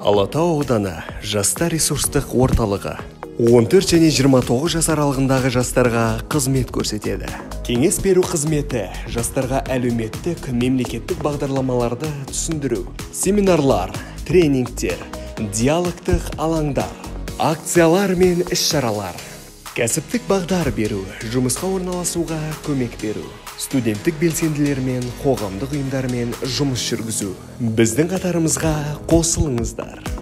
Алатау ауданы жастар ресурстық орталығы 14 және 29 жас аралығындағы жастарға қызмет көрсетеді. Кеңес беру қызметі жастарға әлеуметтік, мемлекеттік бағдарламаларды түсіндіру, семинарлар, тренингтер, диалогтық алаңдар, акциялар мен іс-шаралар, кәсіптік бағдар беру, жұмысқа орналасуға көмек беру, студенттік белсенділермен, қоғамдық ұйымдармен жұмыс жүргізу. Біздің қатарымызға қосылыңыздар.